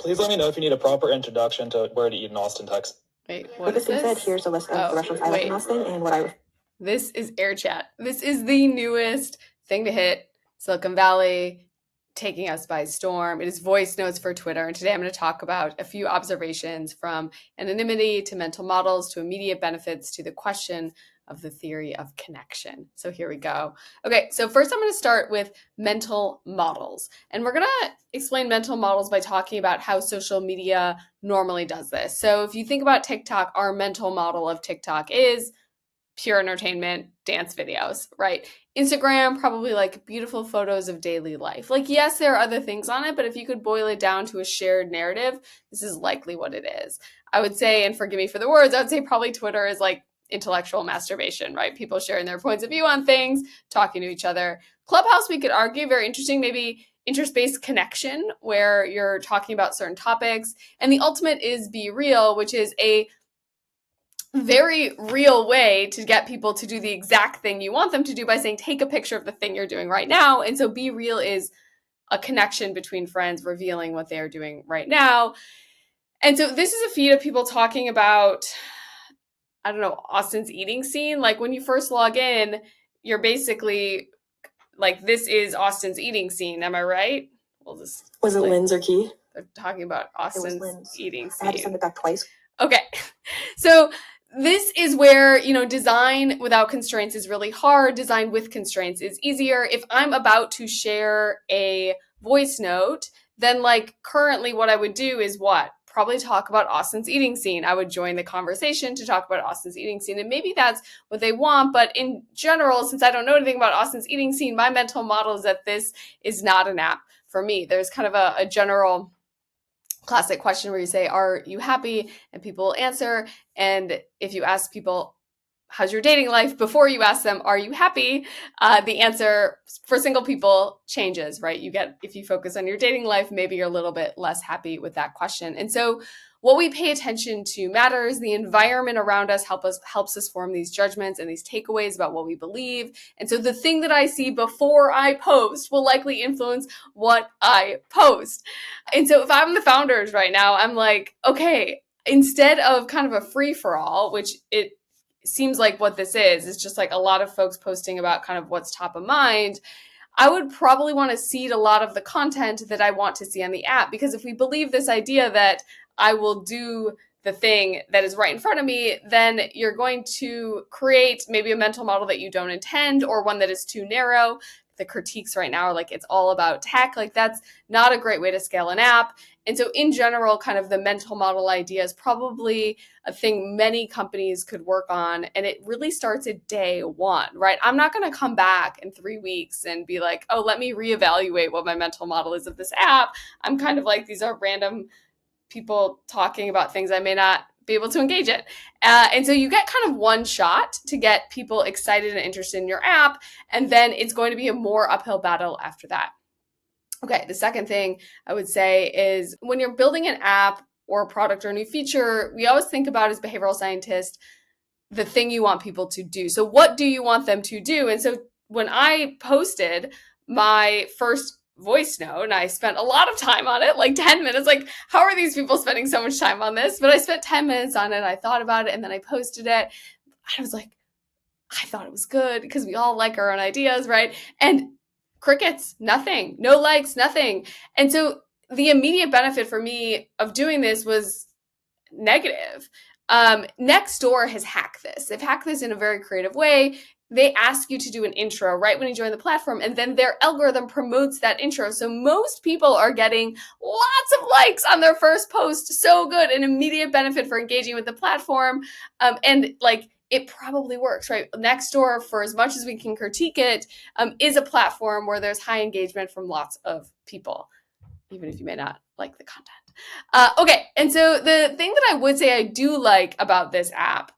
Please let me know if you need a proper introduction to where to eat in Austin, Texas. Wait, what is this? Said, here's a list of the restaurants I like in Austin and what I would. This is Airchat. This is the newest thing to hit Silicon Valley, taking us by storm. It is voice notes for Twitter. And today I'm going to talk about a few observations from anonymity to mental models to immediate benefits to the question of the theory of connection. So here we go. Okay, so first I'm going to start with mental models. And we're going to explain mental models by talking about how social media normally does this. So if you think about TikTok, our mental model of TikTok is pure entertainment, dance videos, right? Instagram, probably like beautiful photos of daily life. Like, yes, there are other things on it, but if you could boil it down to a shared narrative, this is likely what it is. I would say, and forgive me for the words, I would say probably Twitter is like intellectual masturbation, right? People sharing their points of view on things, talking to each other. Clubhouse, we could argue, very interesting, maybe interest-based connection where you're talking about certain topics. And the ultimate is Be Real, which is a very real way to get people to do the exact thing you want them to do by saying, take a picture of the thing you're doing right now. And so Be Real is a connection between friends revealing what they are doing right now. And so this is a feed of people talking about, I don't know, Austin's eating scene. Like when you first log in, you're basically like, this is Austin's eating scene. Am I right? Was it Lynn's or Key? They're talking about Austin's eating scene. I had to send it back twice. Okay. So this is where, design without constraints is really hard. Design with constraints is easier. If I'm about to share a voice note, then like currently what I would do is what? Probably talk about Austin's eating scene. I would join the conversation to talk about Austin's eating scene. And maybe that's what they want. But in general, since I don't know anything about Austin's eating scene, my mental model is that this is not an app for me. There's kind of a general classic question where you say, are you happy? And people will answer. And if you ask people, how's your dating life? Before you ask them, are you happy? The answer for single people changes, right? If you focus on your dating life, maybe you're a little bit less happy with that question. And so what we pay attention to matters. The environment around us helps us form these judgments and these takeaways about what we believe. And so the thing that I see before I post will likely influence what I post. And so if I'm the founders right now, I'm like, okay, instead of kind of a free-for-all, which it seems like what this is just like a lot of folks posting about kind of what's top of mind, I would probably want to seed a lot of the content that I want to see on the app. Because if we believe this idea that I will do the thing that is right in front of me, then you're going to create maybe a mental model that you don't intend or one that is too narrow. The critiques right now are like, it's all about tech. Like that's not a great way to scale an app. And so in general, kind of the mental model idea is probably a thing many companies could work on. And it really starts at day one, right? I'm not going to come back in 3 weeks and be like, oh, let me reevaluate what my mental model is of this app. I'm kind of like, these are random people talking about things I may not be able to engage in. And so you get kind of one shot to get people excited and interested in your app. And then it's going to be a more uphill battle after that. Okay, the second thing I would say is when you're building an app or a product or a new feature, we always think about as behavioral scientists, the thing you want people to do. So what do you want them to do? And so when I posted my first voice note, and I spent a lot of time on it, like 10 minutes, like how are these people spending so much time on this? But I spent 10 minutes on it. I thought about it and then I posted it. I was like, I thought it was good because we all like our own ideas, right? And crickets, nothing, no likes, nothing. And so the immediate benefit for me of doing this was negative. NextDoor has hacked this. They've hacked this in a very creative way. They ask you to do an intro right when you join the platform, and then their algorithm promotes that intro. So most people are getting lots of likes on their first post. So good, an immediate benefit for engaging with the platform. And like, it probably works, right? NextDoor, for as much as we can critique it, is a platform where there's high engagement from lots of people, even if you may not like the content. Okay, and so the thing that I would say I do like about this app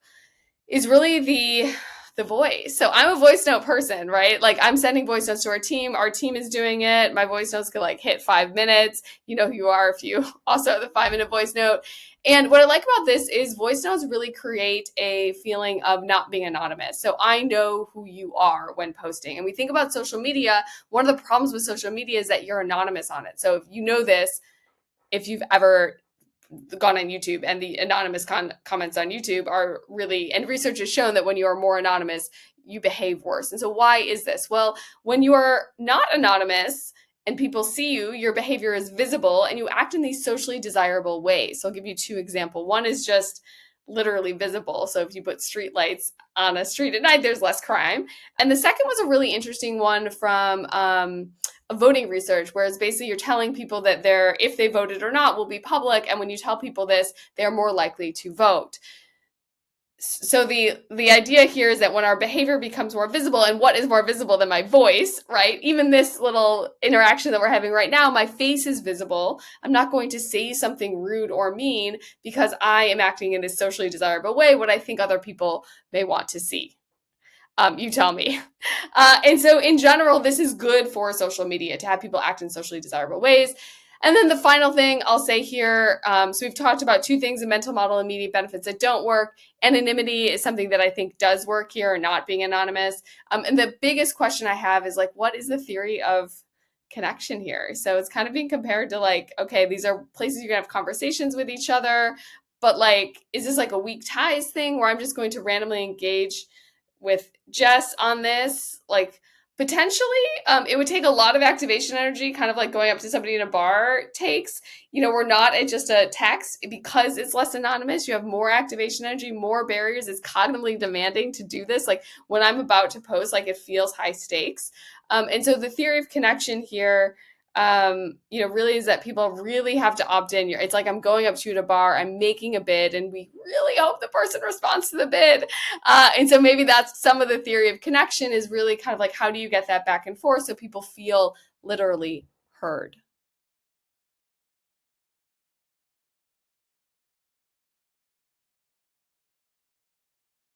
is really the voice. So I'm a voice note person, right? Like I'm sending voice notes to our team. Our team is doing it. My voice notes could like hit 5 minutes. You know who you are if you also have the 5-minute voice note. And what I like about this is voice notes really create a feeling of not being anonymous. So I know who you are when posting. And we think about social media. One of the problems with social media is that you're anonymous on it. So if you know this, if you've ever gone on YouTube, and the anonymous comments on YouTube are really, and research has shown that when you are more anonymous, you behave worse. And so why is this? Well, when you are not anonymous and people see you, your behavior is visible and you act in these socially desirable ways. So I'll give you two examples. One is just literally visible. So if you put street lights on a street at night, there's less crime. And the second was a really interesting one from voting research, whereas basically you're telling people that if they voted or not will be public. And when you tell people this, they're more likely to vote. So the idea here is that when our behavior becomes more visible, and what is more visible than my voice, right? Even this little interaction that we're having right now, my face is visible. I'm not going to say something rude or mean because I am acting in this socially desirable way, what I think other people may want to see. You tell me. And so in general, this is good for social media, to have people act in socially desirable ways. And then the final thing I'll say here, so we've talked about two things, a mental model, immediate benefits that don't work. Anonymity is something that I think does work here, not being anonymous. And the biggest question I have is like, what is the theory of connection here? So it's kind of being compared to like, okay, these are places you're gonna have conversations with each other, but like, is this like a weak ties thing where I'm just going to randomly engage with Jess on this? Like, potentially, it would take a lot of activation energy, kind of like going up to somebody in a bar takes. We're not at just a text, because it's less anonymous. You have more activation energy, more barriers. It's cognitively demanding to do this. Like when I'm about to post, like it feels high stakes. And so the theory of connection here, really is that people really have to opt in. It's like I'm going up to you at a bar, I'm making a bid, and we really hope the person responds to the bid. And so maybe that's some of the theory of connection, is really kind of like, how do you get that back and forth so people feel literally heard?